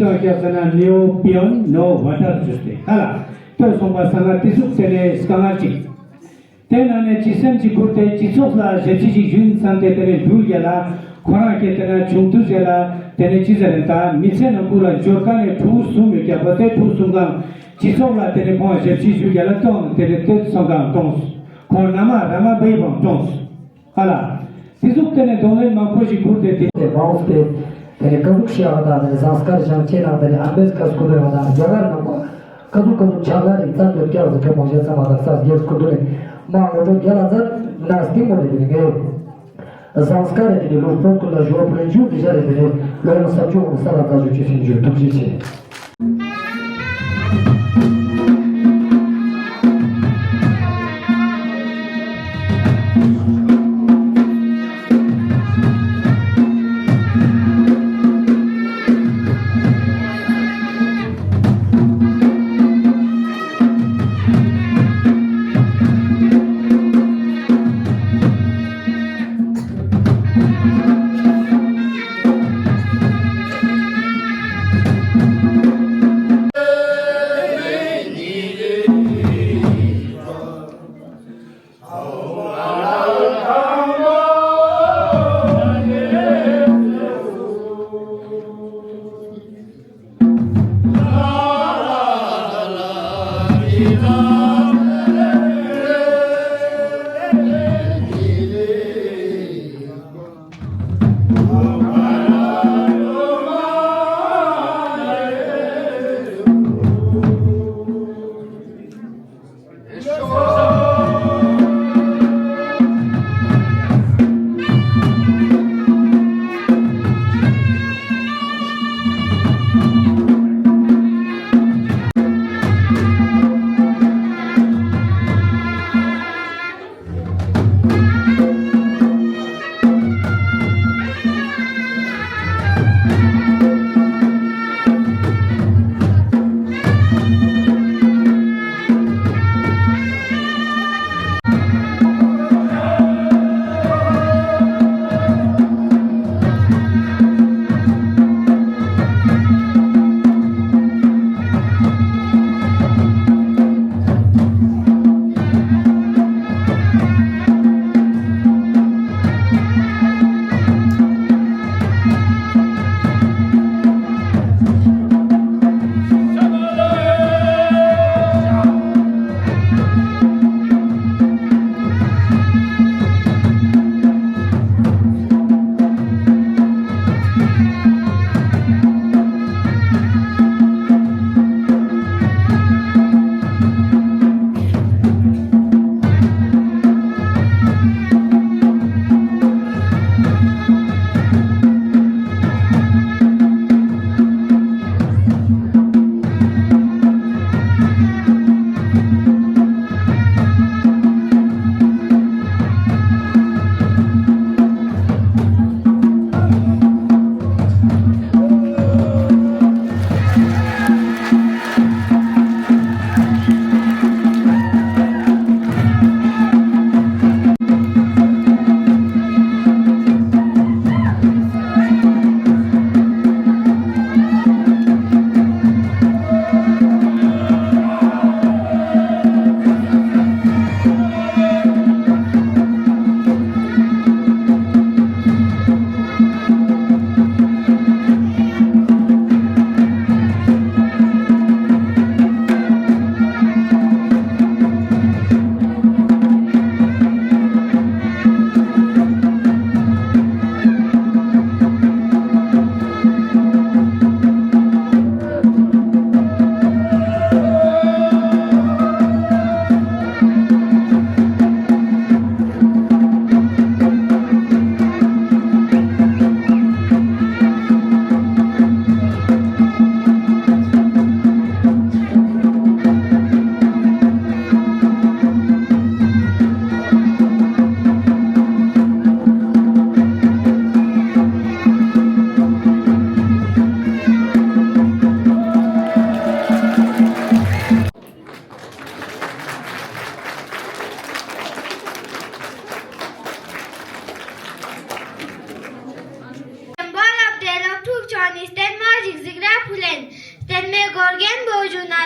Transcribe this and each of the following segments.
Tiso kiasana no pion no water juste. Hala. To somba sana tisu tene skangachi. Tena ne chisem chikurte chisofla jechichi yun sante tene dulgela khora ke tena chungtu jela tene chizarenta mitsen pura jorkane thu sum ke bate thu sunga chisofla tene pon jechichi yugela ton tene tet songa tons. Kon nama rama beibon tons. Hala. Tisu tene donle mapoji kurte te baufte tene kadukshia hada tene sanskar jamchena tene ambedkar skudre hada jagar namo kadu chagar insan to kya hoke mojhe samada sas yes skudre ma oto gyalazar nasty mode denge sanskar tene lo ponto la joie prenju déjà tene lo sacho sala kazu chisinju tukjichi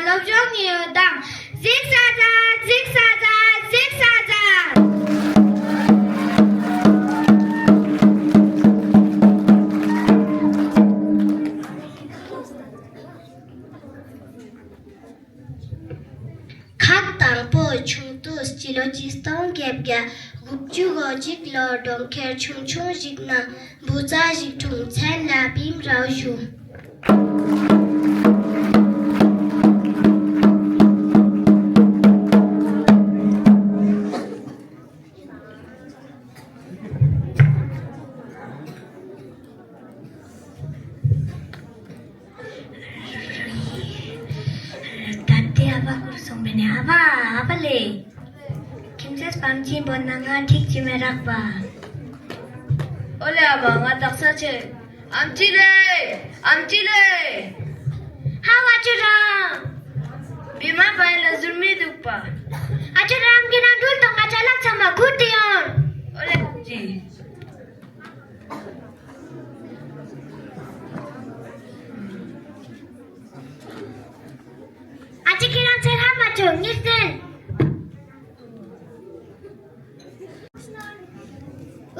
lộc chốc nhiều đằng zig zag zig zag zig zag. Khát tàng bồi chung tu stilo chistong kẹp gà gục chú gò jik lo dong kher chung chung jik na buza jik chung chen la bim rao ju. Tante aba kursong bene aba le. Kimses pamchi bon nanga thik chime rakba. Ole aba nga taksa che. Amchi le. Hawa churam. Bima pai la zulmi dukpa. Achuram kinang dul tong achalak sama gutiyon. Ole amchi. Achikiran serham machung ngisen.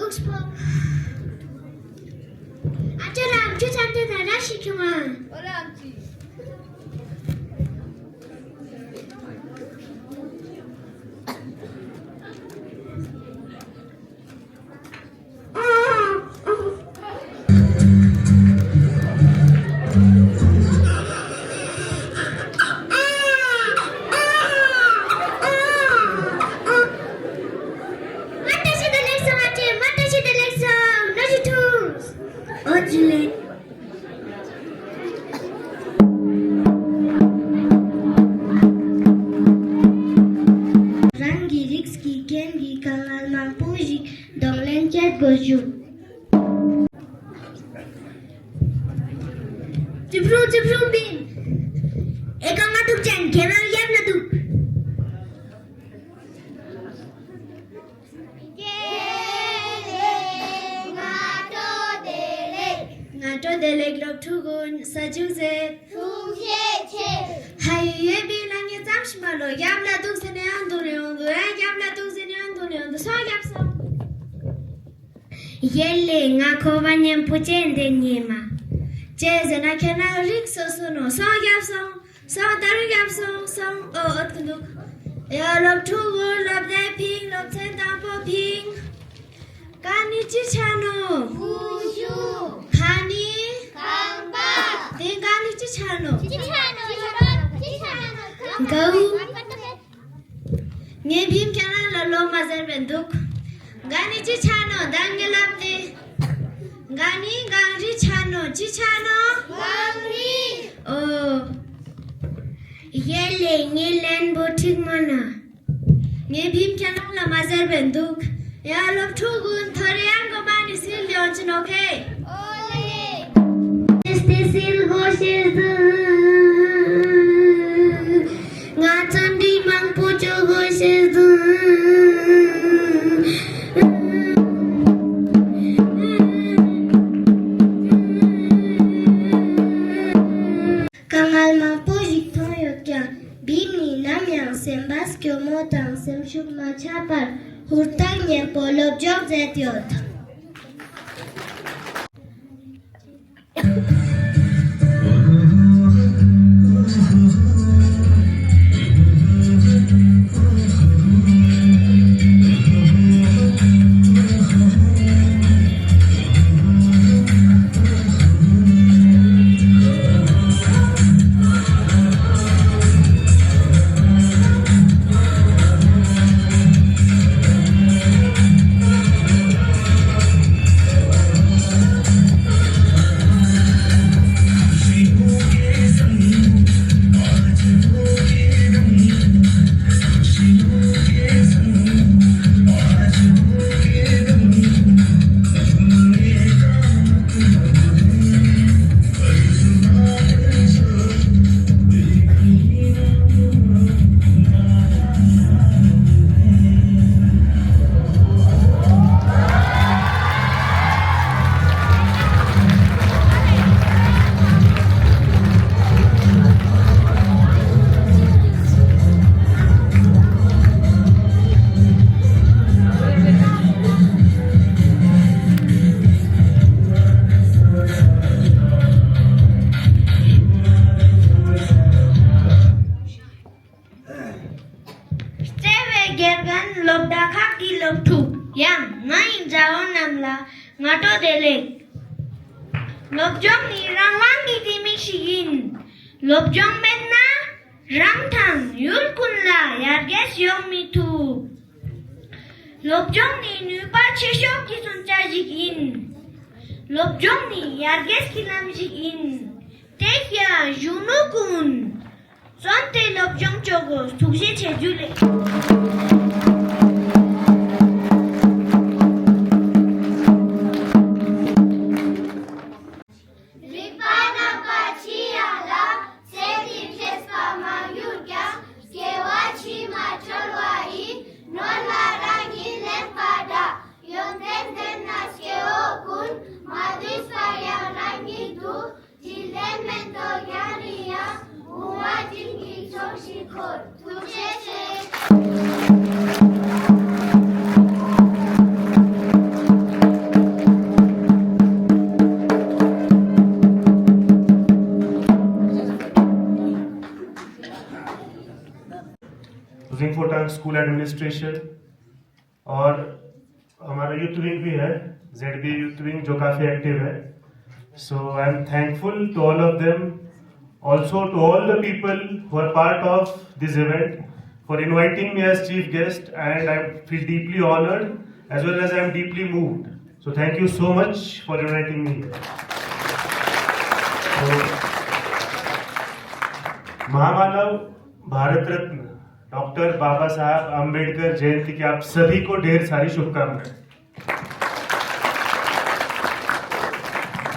Uxpo. Achuram chuchante dara shikuma. Ole amchi. Rangi Rixki Kengi Kangal Mampuji Donglen Chat Goju Jibru bin Ekang atuk jan kemal yam natuk Ngato dele grab tugun sajuze Haye bilang ya zamshmalo yam natuk sene anduleondu yam natuk sene anduleondu so yam so Yelle ngako banyen puchende nyema Jeze na kena rikso suno so yam so daru yam so o otkunduk Ya lob tugun lob dai ping lob ten tampo ping Kani chichano Bushu Kani Kangba Kani chichano Gau Nye bim kena lolo mazer benduk Gani chichano dangelapte Gani gangri chichano Gangri Oh Yele ngilen botik mana Nye bim kena la mazer benduk Ya lob tugun thore ango bani sil yonchun okay Este sil goshes Ngatan di mang pucho goshes Kangal mang pujik thong yokya Bini namyang sembas kyo motang semshuk machapar Hurtang nye polop jok zet yot ngato delek lobjong ni rangwang ni timishigin lobjong menna ramthang yul kunla yarges yong mitu lobjong ni nupa cheshok ki sunchajigin lobjong ni yarges kilamjigin tekya junukun sonte lobjong chogos tukje chejule Jingphotang school administration और हमारा youth wing भी है ZB youth wing जो काफ़ी active है so I am thankful to all of them also to all the people who are part of this event for inviting me as chief guest and I feel deeply honoured as well as I am deeply moved so thank you so much for inviting me. महामानव Bharat Ratna doctor Baba Saheb Ambedkar Jayanti की आप सभी को ढेर सारी शुभकामनाएं।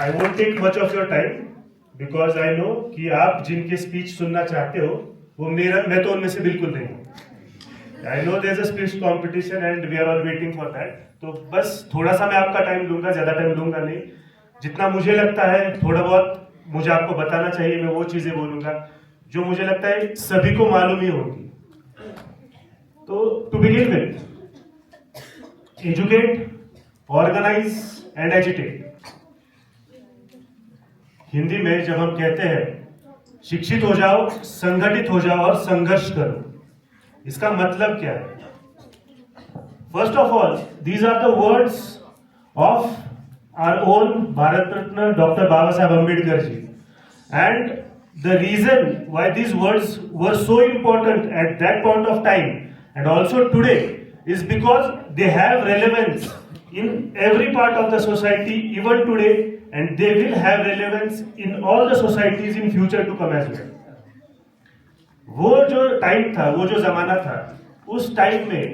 I won't take much of your time because I know कि आप जिनके स्पीच सुनना चाहते हो वो मैं तो उनमें से बिल्कुल नहीं हूँ। I know there is a speech competition and we are all waiting for that. तो बस थोड़ा सा मैं आपका टाइम लूंगा, ज्यादा टाइम लूंगा नहीं। जितना मुझे लगता है थोड़ा बहुत मुझे आपको बताना चाहिए, मैं वो चीजें बोलूंगा जो मुझे लगता है सभी को मालूम ही होगी। तो to begin with, educate, organise and agitate. Hindi में जब हम कहते हैं शिक्षित हो जाओ, संगठित हो जाओ और संघर्ष करो, इसका मतलब क्या है? First of all, these are the words of our own Bharat Ratna doctor Baba Saheb Ambedkar ji, and the reason why these words were so important at that point of time and also today is because they have relevance in every part of the society even today, and they will have relevance in all the societies in future to come as well. वो जो time था, वो जो जमाना था, उस time में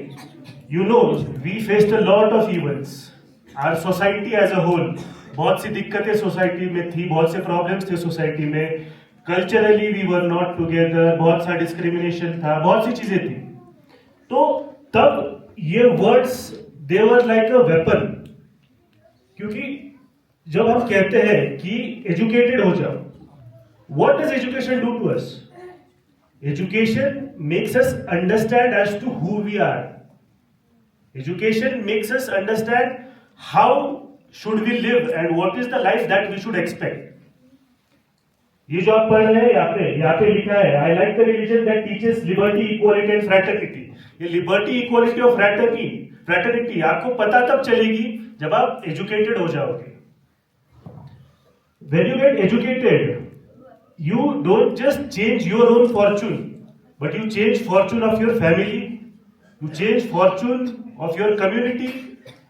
you know we faced a lot of evils. Our society as a whole, बहुत सी दिक्कतें सोसाइटी में थी, बहुत से प्रॉब्लम्स थे सोसाइटी में। Culturally we were not together, बहुत सा डिस्क्रिमिनेशन था, बहुत सी चीजें थी। तो तब ये words they were like a weapon, क्योंकि जब हम कहते हैं कि एजुकेटेड हो जाओ, what does education do to us? Education makes us understand as to who we are. Education makes us understand how should we live and what is the life that we should expect. ये जो आप पढ़ रहे हैं यहाँ पे लिखा है, I like the religion that teaches liberty, equality and fraternity. ये लिबर्टी, इक्वालिटी और फ्रैटर्निटी आपको पता तब चलेगी जब आप एजुकेटेड हो जाओगे। When you get educated, you don't just change your own fortune, but you change fortune of your family, you change fortune of your community,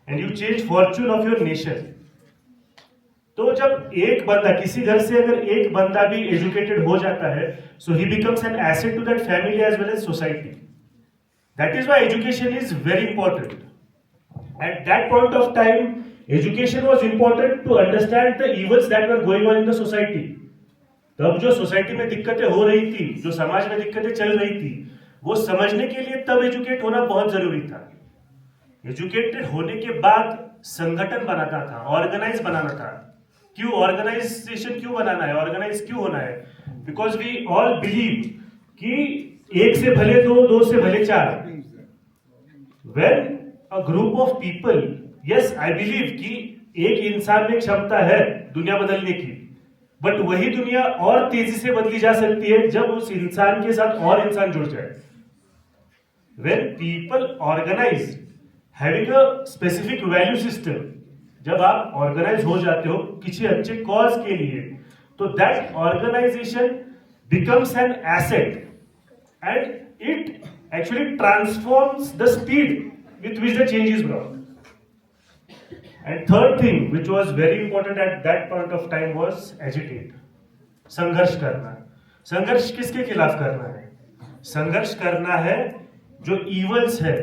and you change fortune of your nation. तो जब एक बंदा, किसी घर से अगर एक बंदा भी एजुकेटेड हो जाता है, so he becomes an asset to that family as well as society. That is why education is very important. At that point of time education was important to understand the evils that were going on in the society. तब जो society में दिक्कतें हो रही थी, जो समाज में दिक्कतें चल रही थी, वो समझने के लिए तब एजुकेट होना बहुत जरूरी था। एजुकेटेड होने के बाद संगठन बनाना था, ऑर्गेनाइज बनाना था। क्यों ऑर्गेनाइजेशन क्यों बनाना है, ऑर्गेनाइज क्यों होना है? बिकॉज वी ऑल बिलीव कि एक से भले दो, दो से भले चार। When a group of people, yes I believe कि एक इंसान में क्षमता है दुनिया बदलने की, बट वही दुनिया और तेजी से बदली जा सकती है जब उस इंसान के साथ और इंसान जुड़ जाए। When people organise, having a specific value system, जब आप ऑर्गेनाइज हो जाते हो किसी अच्छे कॉज के लिए, तो that organisation becomes an asset and it actually transforms the speed with which the change is brought. And third thing which was very important at that point of time was agitate. संघर्ष करना. संघर्ष किसके खिलाफ करना है? संघर्ष करना है जो evils है,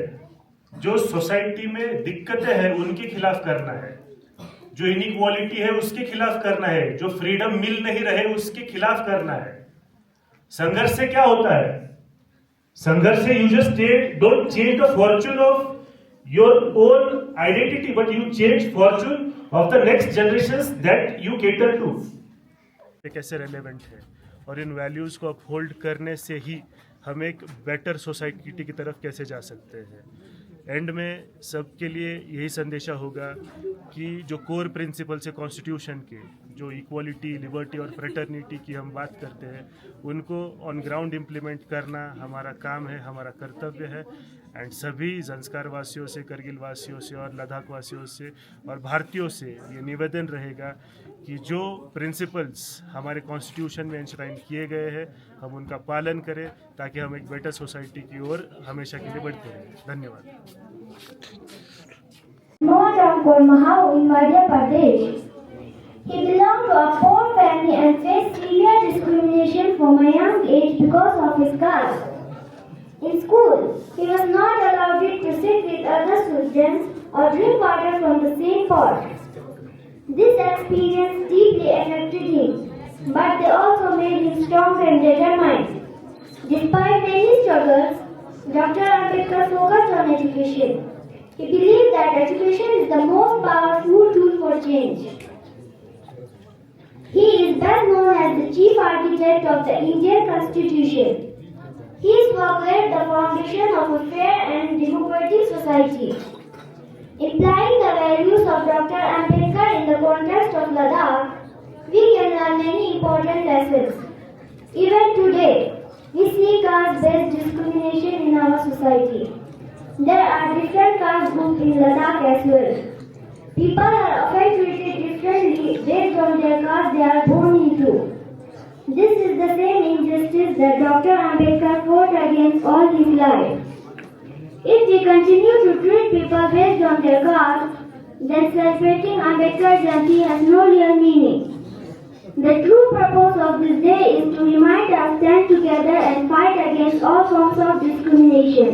जो सोसाइटी में दिक्कतें हैं उनके खिलाफ करना है, जो इनइक्वालिटी है उसके खिलाफ करना है, जो फ्रीडम मिल नहीं रहे उसके खिलाफ करना है. संघर्ष से क्या होता है? संघर्ष से you just don't change the fortune of your own identity, but you change fortune of the next generations that you cater to. ये कैसे रेलेवेंट है और इन वैल्यूज को अपहोल्ड करने से ही हम एक बेटर सोसाइटी की तरफ कैसे जा सकते हैं. एंड में सबके लिए यही संदेशा होगा कि जो कोर प्रिंसिपल्स है कॉन्स्टिट्यूशन के, जो इक्वालिटी, लिबर्टी और फ्रेटर्निटी की हम बात करते हैं, उनको ऑन ग्राउंड इम्प्लीमेंट करना हमारा काम है, हमारा कर्तव्य है. एंड सभी संस्कार वासियों से, करगिल वासियों से और लद्दाख वासियों से और भारतीयों से ये निवेदन रहेगा कि जो प्रिंसिपल्स हमारे कॉन्स्टिट्यूशन में एंश्राइन किए गए हैं हम उनका पालन करें ताकि हम एक बेटर सोसाइटी की ओर हमेशा के लिए बढ़ते रहें. धन्यवाद. Moham Mahau in Madhya Pradesh. He belonged to a poor family and faced severe discrimination from a young age because of his caste. In school, he was not allowed to sit with other students or drink water from the same pot. This experience deeply affected him, but they also made him strong and determined. Despite many struggles, Dr. Ambedkar focused on education. He believed that education is the most powerful tool for change. He is best known as the chief architect of the Indian Constitution. His work laid the foundation of a fair and democratic society. Implying the values of Dr. Ambedkar in the context of Ladakh, we can learn many important lessons. Even today, we see caste-based discrimination in our society. There are different caste groups in Ladakh as well. People are often treated differently based on their caste they are born into. This is the same injustice that Dr. Ambedkar fought against all his life. If we continue to treat people based on their caste, then celebrating Ambedkar Jayanti has no real meaning. The true purpose of this day is to remind us stand together and fight against all forms of discrimination.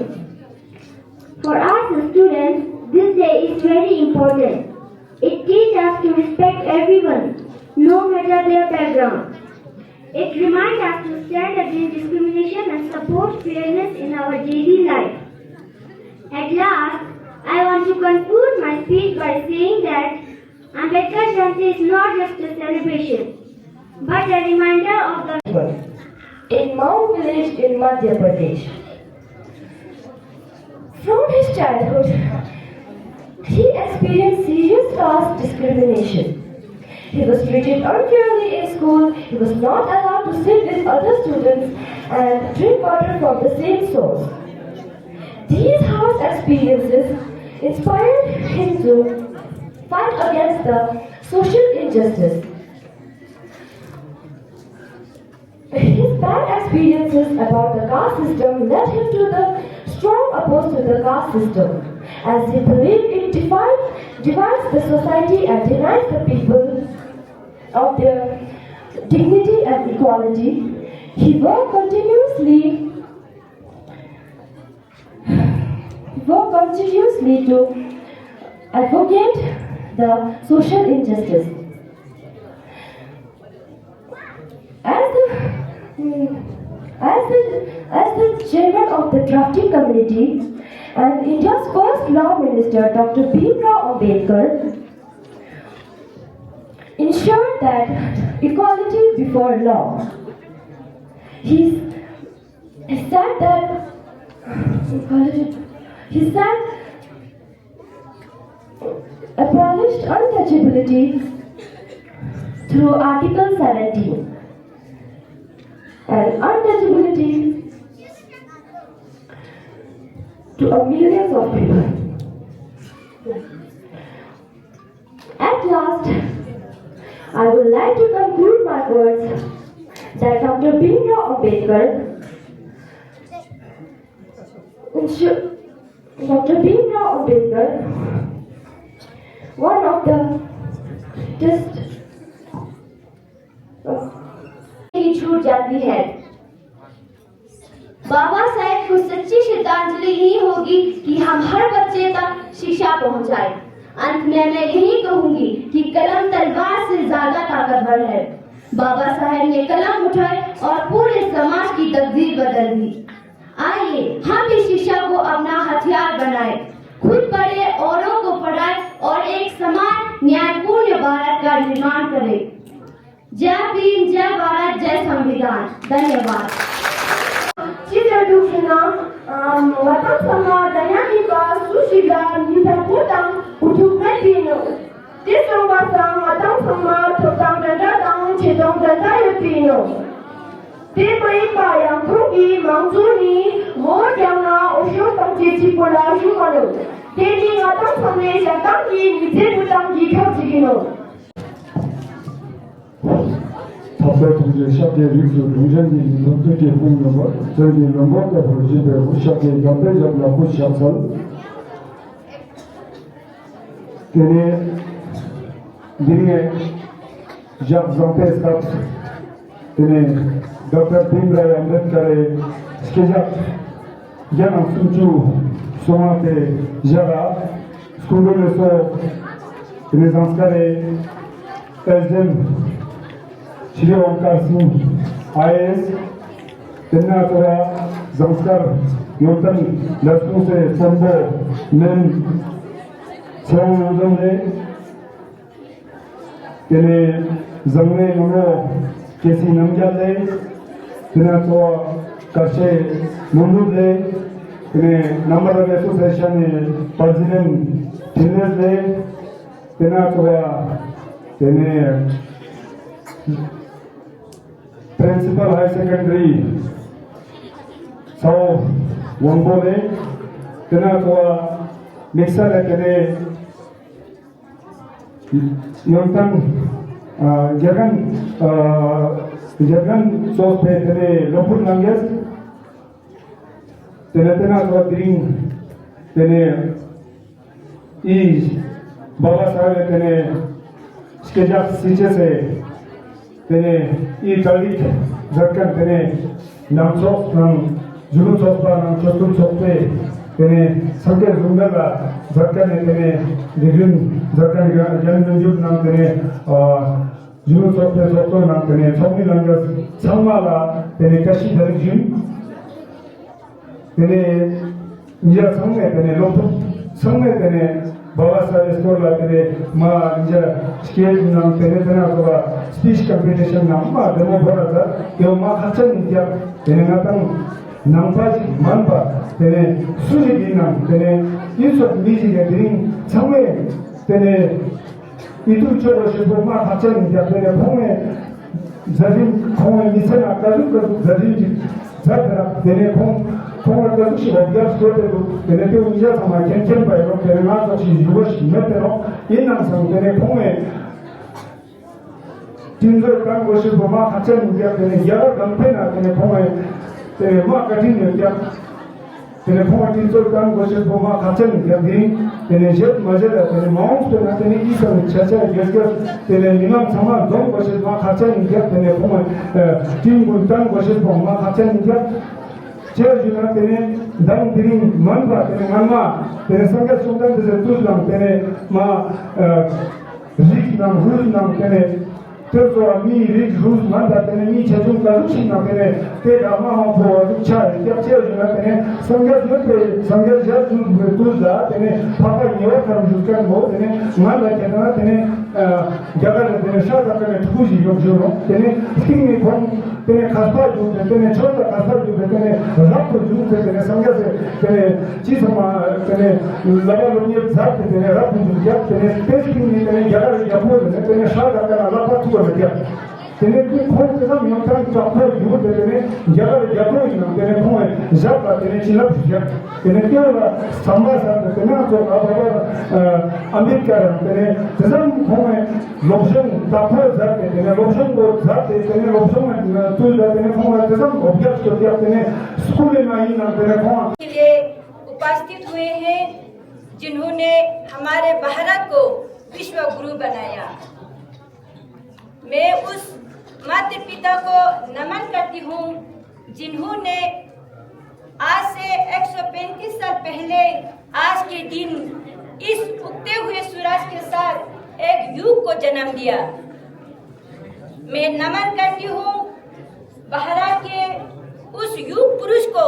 For us as students, this day is very important. It teaches us to respect everyone, no matter their background. It reminds us to stand against discrimination and support fairness in our daily life. At last, I want to conclude my speech by saying that Ambedkar Jayanti is not just a celebration, but a reminder of the in Mount village in Madhya Pradesh. From his childhood, he experienced serious caste discrimination. He was treated unfairly in school, he was not allowed to sit with other students and drink water from the same source. These harsh experiences inspired him to fight against the social injustice. His bad experiences about the caste system led him to the strong opposed to the caste system, as he believed it divides the society and denies the people of their dignity and equality. He worked continuously to advocate the social injustice. As the chairman of the drafting committee and India's first law minister, Dr. Bhimrao Ambedkar ensured that equality before law. He said abolished untouchability through Article 17. And untouchability to millions of people. At last, I would like to conclude my words that Dr. Bhimrao Ambedkar, one of the ही छूट जाती है। बाबा साहेब को सच्ची श्रद्धांजलि यही होगी कि हम हर बच्चे तक शिक्षा पहुंचाएं। अंत में मैं यही कहूंगी कि कलम तलवार से ज्यादा ताकतवर है। बाबा साहेब ने कलम उठाए और पूरे समाज की तकदीर बदल दी। आइए हम इस शिक्षा को अपना हथियार बनाएं, खुद पढ़े, औरों को पढ़ाएं और एक समान न्यायपूर्ण भारत का निर्माण करें। जय भीम, जय भारत, जय संविधान। धन्यवाद। Cittadina, watan sama danyani ba susila nita putang utuk medino. Tisong basang watan sama totang dandang cedong dandayutino. Tipai pa yang tungi mangzuni mo jangna osyo tangji cipula shumano. Teni watan sama yatangi nite putangi kaujigino. Tablet şapke yüzü düzenli nöbeti bulunma, söylediği nöbette projede bu şapke yapacaklar bu şapsal. Tene dine jak zampes kap tene Dr. Bhimrao Ambedkar skejak janam sucu somate jara skundole so tene sanskare ezdem Shri Omkar Singh IAS Tennatora Zamskar Yotan Laskun se Sambo Men Chau Udamre Tene Zamne Namo Kesi Namjale Tennatora Karshe Nundule Tene Number Association President Tinnesle Tennatora Tene Principal High Secondary Sao Wangole Tena Toa Mixer Tene Yontan Jagan Sos Pe Tene Lopur Nanges Tena Toa Dring Tene Is Baba Sahib Tene Skejak Sichese Tene I Dalit Zarkan Tene Namsok Nam Zulun Sokpa Nam Chotun Sokpe Tene Sanke Zungala Zarkan Tene Divin Zarkan Janjut Nam Tene Zulun Sokpe Sokto Nam Tene Sokni Langas Samala Tene Kashi Darijin Tene Nija Sangme Tene Lopu Sangme Tene Baba Sahib School Tene Ma Nija Scale Nam Tene Tena Toba Speech competition nama demo berada, yang macam ni dia, tene natang nampak manpa, tene sulit dinam, tene itu misi dia dering sampai, tene itu coba sebab macam ni dia, tene kome jadi kome misalnya kalau jadi jadi tene kome kalau sebab dia sesuatu tu, tene tu dia sama kencing bayar, tene macam si juga si metero, ini nampak tene kome Tinjau kan gosip bama kacang dia tene yara gampena tene phomai tene ma katin dia tene phomai tinjau kan gosip bama kacang dia tene jet majeda tene maung tene isa chacha gesga tene nimam sama dom gosip bama kacang dia tene phomai tin guntan gosip bama kacang dia Juna tene dang diri manba tene manma tene sangat sundan tuzlam tene ma zik nam hul nam tene Terus mi rig rus manda tene mi chajun karushi na tene te ama ha bo cha ya che juna tene sangat jatu tuzla tene papa niwa karam juskan bo tene manda tene jagar tene shada tene tuji yobjoro tene tingi kon tene khaspa ju tene chota khaspa ju tene rap ju tene sangat tene chisma tene laba lobni zat tene rap ju tene peskin tene jagar yapo tene shada tene lapa tu तेरे की खोज के सब योगदान chopper युवा तेरे जगह जगह ही ना तेरे खोए जब तेरे चिल्ला तेरे क्यों समाज तेरे तो अब अम्बेडकर तेरे जब खोए लोकशन तापर जब तेरे लोकशन को जब तेरे लोकशन में तू जब तेरे खोए जब ऑब्जेक्ट को जब तेरे स्कूल में आई ना तेरे खोए के लिए उपस्थित हुए हैं जिन्होंने हमारे भारत को विश्व गुरु बनाया। मैं उस माता पिता को नमन करती हूँ जिन्होंने आज से 135 साल पहले आज के दिन इस उगते हुए सूरज के साथ एक युग को जन्म दिया। मैं नमन करती हूँ भारत के उस युग पुरुष को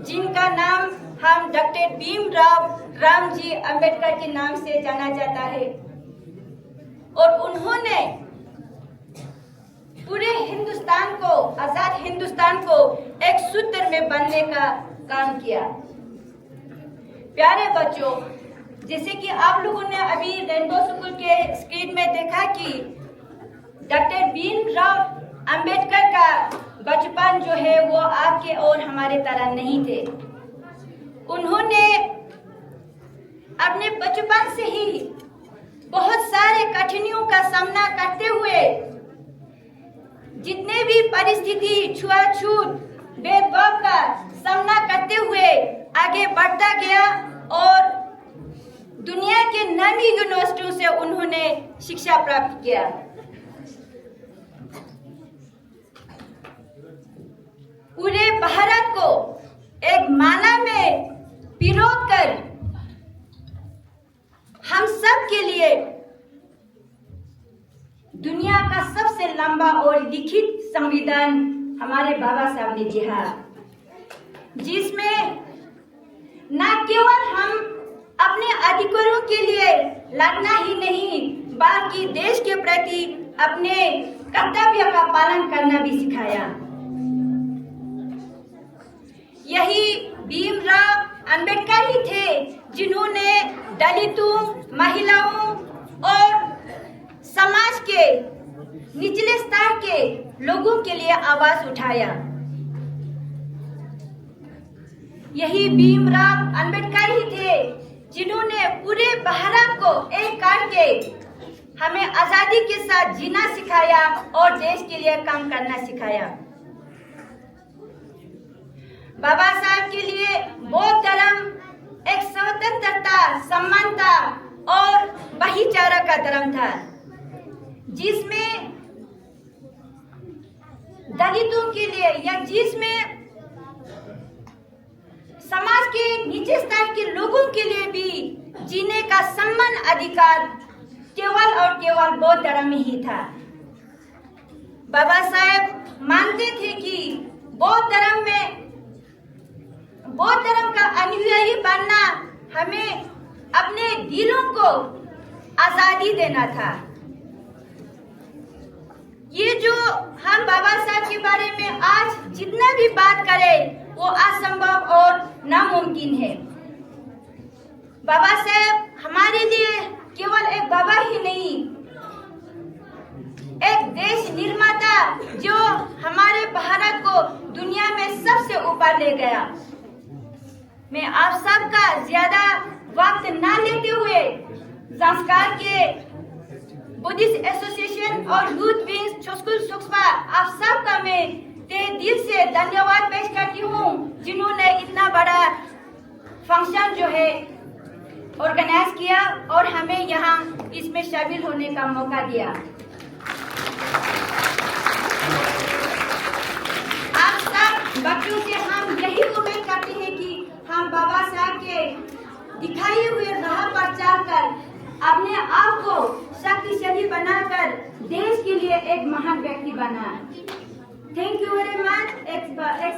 जिनका नाम हम डॉक्टर भीमराव रामजी अंबेडकर के नाम से जाना जाता है और उन्होंने पूरे हिंदुस्तान को आजाद हिंदुस्तान को एक सूत्र में बांधने का काम किया। प्यारे बच्चों, जैसे कि आप लोगों ने अभी रेनबो स्कूल के स्क्रीन में देखा कि डॉक्टर भीमराव अंबेडकर का बचपन जो है वो आपके और हमारे तरह नहीं थे। उन्होंने अपने बचपन से ही बहुत सारे कठिनाइयों का सामना करते हुए जितने भी परिस्थिति छुआछूत भेदभाव का सामना करते हुए आगे बढ़ता गया और दुनिया के नामी यूनिवर्सिटियों से उन्होंने शिक्षा प्राप्त किया। पूरे भारत को एक माला में पिरोकर कर हम सब के लिए दुनिया का सबसे लंबा और लिखित संविधान हमारे बाबा साहब ने दिया, जिसमें न केवल हम अपने अधिकारों के लिए लड़ना ही नहीं बल्कि देश के प्रति अपने कर्तव्य का पालन करना भी सिखाया। यही भीमराव अंबेडकर ही थे जिन्होंने दलितों, महिलाओं और समाज के निचले स्तर के लोगों के लिए आवाज उठाया। यही भीमराव अंबेडकर ही थे जिन्होंने पूरे भारत को एक करके हमें आजादी के साथ जीना सिखाया और देश के लिए काम करना सिखाया। बाबा साहब के लिए बौद्ध धर्म एक स्वतंत्रता, समानता और भाईचारा का धर्म था, जिसमें दलितों के लिए या जिसमें समाज के नीचे स्तर के लोगों के लिए भी जीने का समान अधिकार केवल और केवल बौद्ध धर्म में ही था। बाबा साहब मानते थे कि बौद्ध धर्म का अनुयायी बनना हमें अपने दिलों को आजादी देना था। ये जो हम बाबा साहब के बारे में आज जितना भी बात करें वो असंभव और नामुमकिन है। बाबा साहब हमारे लिए केवल एक बाबा ही नहीं, एक देश निर्माता जो हमारे भारत को दुनिया में सबसे ऊपर ले गया। मैं आप सबका ज्यादा वक्त ना लेते हुए संस्कार के बुद्धिस्ट एसोसिएशन और यूथ विंग्स स्कूल सुक्ष्मा आप सबका मैं दिल से धन्यवाद पेश करती हूँ जिन्होंने इतना बड़ा फंक्शन जो है ऑर्गेनाइज किया और हमें यहाँ इसमें शामिल होने का मौका दिया। आप सब बच्चों से हम यही उम्मीद करते हैं कि हम बाबा साहब के दिखाए हुए राह पर चलकर अपने आप को शक्तिशाली बनाकर देश के लिए एक महान व्यक्ति बना। Thank you very much. एक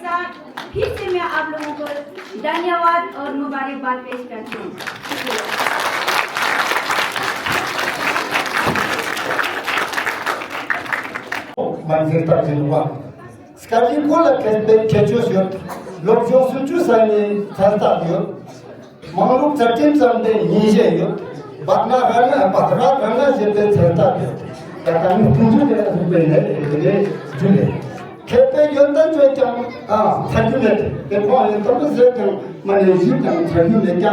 साथ फिर से मैं आप लोगों को धन्यवाद और मुबारकबाद पेश करती हूँ। Manzerta Genova. Scali Pola Ketchus, Lokjo Suchu Sani Tanta, Mamaluk Tatin Sunday, Nije, Batna Rana, Patra Rana, Jete Tanta. 약간 군주대가 준비네 그게 준비 खेते योंदन जो चम थर्टी में देखो ये तो बस एक माने जी का थर्टी में क्या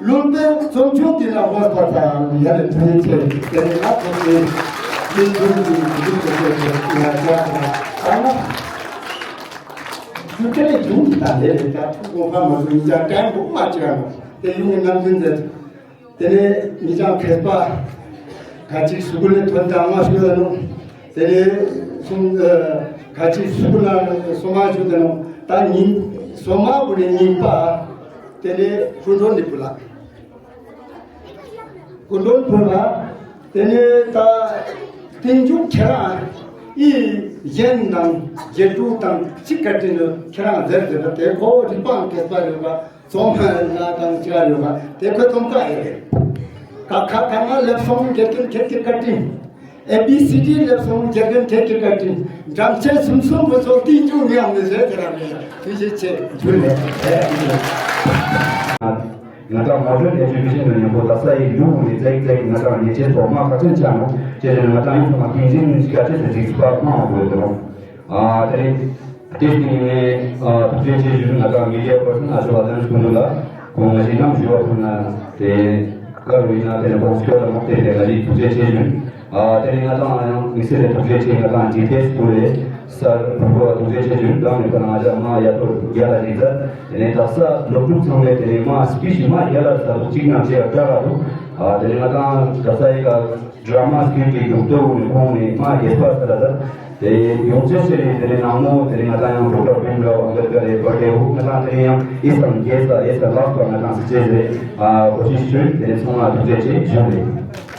लुंबे सोचो कि ना बस पता यार थोड़ी से ये ना तो ये ना क्या आना क्योंकि ये झूठ था ये क्या वो हम मुझे टाइम बुक माचरा ते यूं ना मिलते तेरे निजा खेपा 같이 수군에 돈다 마시거든 तेरे 같이 수군을 소마주는 다니 소마부리 님바 तेरे 군돈 니불라 군돈 불라 तेरे 다 tinju kera 이 옛날 제주당 시카티는 kera 제르데 대고 디방 개발이가 소마나당 지가리가 대고 동가에 kakakanga lepsong jekin kekir katin ABCD lepsong jekin kekir katin jamche sumsum boso tinju niam ne se terame tije che jule nata modern education ne bo tasa i lu ni zai nata ni che to ma ka chen chano che nata ni ma kinjin ni ka che se pa ma bo do tere testing ne je je nata media person aso adan kunula ko ji nam jo kuna te Carolina della Boscola Monte della Lì Tugechen, Telinata, Mr. Tugechen, Atlantis, Pule, Sir Tugechen, Down in Panama, Yato, Yala Lita, and it has a look from it in a species, my Yala, China, Tarado, Telinata, Kasaiga, drama, skin, Tone, my Yespa, the Yonchester, the Namo, the Nathan, Dr. Pembro, the Natanium, Eastern Gesa, is the last one, position, there is one to